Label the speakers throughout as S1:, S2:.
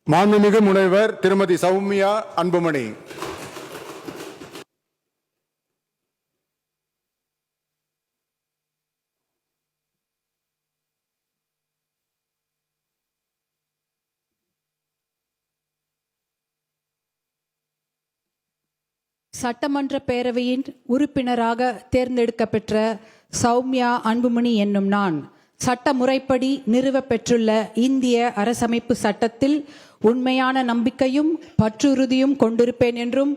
S1: மாண்புமிகு முனைவர் திருமதி சௌமியா அன்புமணி.
S2: சட்டமன்ற பேரவையின் உறுப்பினராக தேர்ந்தெடுக்கப்பெற்ற சௌமியா அன்புமணி என்னும் நான் சட்ட முறைப்படி நிறுவப்பெற்றுள்ள இந்திய அரசமைப்பு சட்டத்தில் உண்மையான நம்பிக்கையும் பற்றுறுதியும் கொண்டிருப்பேன் என்றும்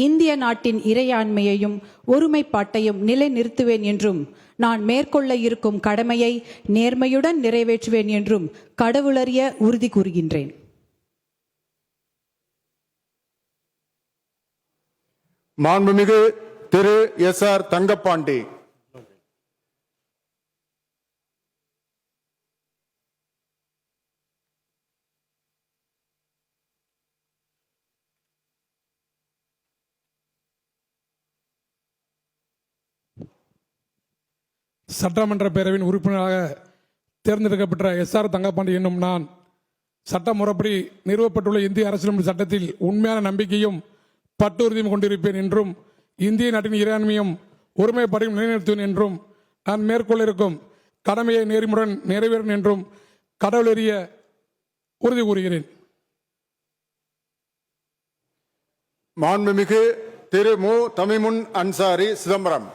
S2: இந்திய நாட்டின் இறையாண்மையையும் ஒருமைப்பாட்டையும் நிலைநிறுத்துவேன் என்றும் நான் மேற்கொள்ள இருக்கும் கடமையை நேர்மையுடன் நிறைவேற்றுவேன் என்றும் கடவுளறிய உறுதி கூறுகின்றேன்.
S1: மாண்புமிகு திரு எஸ்.ஆர். தங்கப்பாண்டி.
S3: சட்டமன்ற பேரவையின் உறுப்பினராக தேர்ந்தெடுக்கப்பட்ட எஸ்.ஆர். தங்கப்பாண்டி என்னும் நான் சட்ட முறைப்படி நிறுவப்பட்டுள்ள இந்திய அரசியலமைப்பு சட்டத்தில் உண்மையான நம்பிக்கையும் பற்றுறுதியும் கொண்டிருப்பேன் என்றும் இந்திய நாட்டின் இறையாண்மையும் ஒருமைப்பாட்டையும் நிலைநிறுத்துவேன் என்றும் நான் மேற்கொள்ள இருக்கும் கடமையை நேர்மையுடன் நிறைவேறும் என்றும் கடவுளறிய உறுதி கூறுகிறேன்.
S1: மாண்புமிகு திரு மு. தமிமுன் அன்சாரி சிதம்பரம்.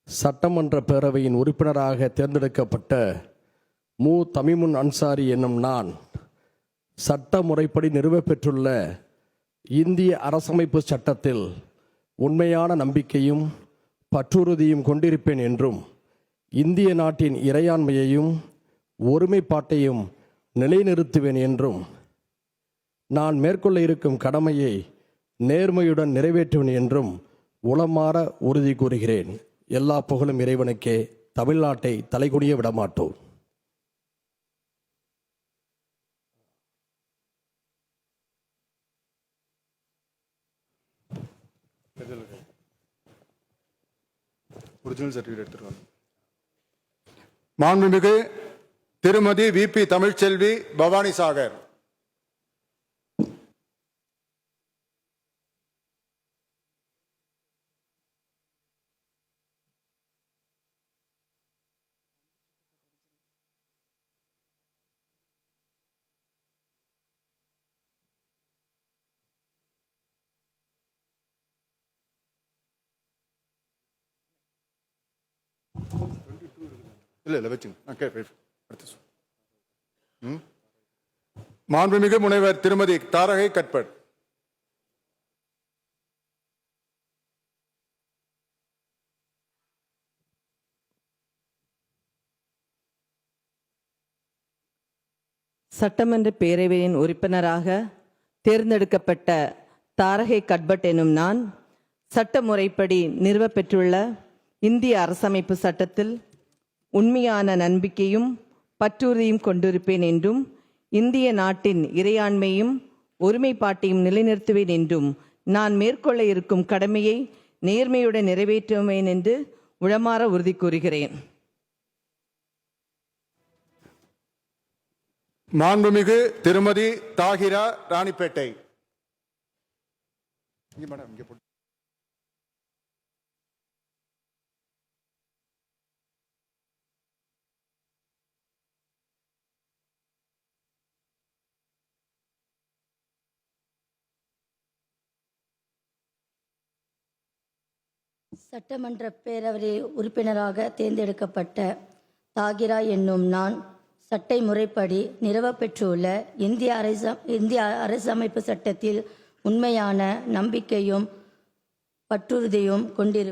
S4: சட்டமன்ற பேரவையின் உறுப்பினராக தேர்ந்தெடுக்கப்பட்ட மு. தமிமுன் அன்சாரி என்னும் நான் சட்ட முறைப்படி நிறுவப்பெற்றுள்ள இந்திய அரசமைப்பு சட்டத்தில் உண்மையான நம்பிக்கையும் பற்றுறுதியும் கொண்டிருப்பேன் என்றும் இந்திய நாட்டின் இறையாண்மையையும் ஒருமைப்பாட்டையும் நிலைநிறுத்துவேன் என்றும் நான் மேற்கொள்ள இருக்கும் கடமையை நேர்மையுடன் நிறைவேற்றுவேன் என்றும் உளமாற உறுதி கூறுகிறேன். எல்லா புகழும் இறைவனுக்கே. தமிழ்நாட்டை தலைகுனிய விடமாட்டோம்.
S1: மாண்புமிகு திருமதி வி.பி. தமிழ்ச்செல்வி பவானி சாகர். இல்ல வச்சுங்க. மாண்புமிகு முனைவர் திருமதி தாரகை கட்பட்.
S5: சட்டமன்ற பேரவையின் உறுப்பினராக தேர்ந்தெடுக்கப்பட்ட தாரகை கட்பட் எனும் நான் சட்ட முறைப்படி நிறுவப்பெற்றுள்ள இந்திய அரசமைப்பு சட்டத்தில் உண்மையான நம்பிக்கையும் பற்றுறுதியும் கொண்டிருப்பேன் என்றும் இந்திய நாட்டின் இறையாண்மையும் ஒருமைப்பாட்டையும் நிலைநிறுத்துவேன் என்றும் நான் மேற்கொள்ள இருக்கும் கடமையை நேர்மையுடன் நிறைவேற்றுவேன் என்று உளமாற உறுதி கூறுகிறேன்.
S1: மாண்புமிகு திருமதி தாகிரா ராணிப்பேட்டை.
S6: சட்டமன்ற பேரவை உறுப்பினராக தேர்ந்தெடுக்கப்பட்ட தாகிரா என்னும் நான் சட்ட முறைப்படி நிறுவப்பெற்றுள்ள இந்திய அரசமைப்பு சட்டத்தில் உண்மையான நம்பிக்கையும் பற்றுறுதியும் கொண்டிருப்பேன்.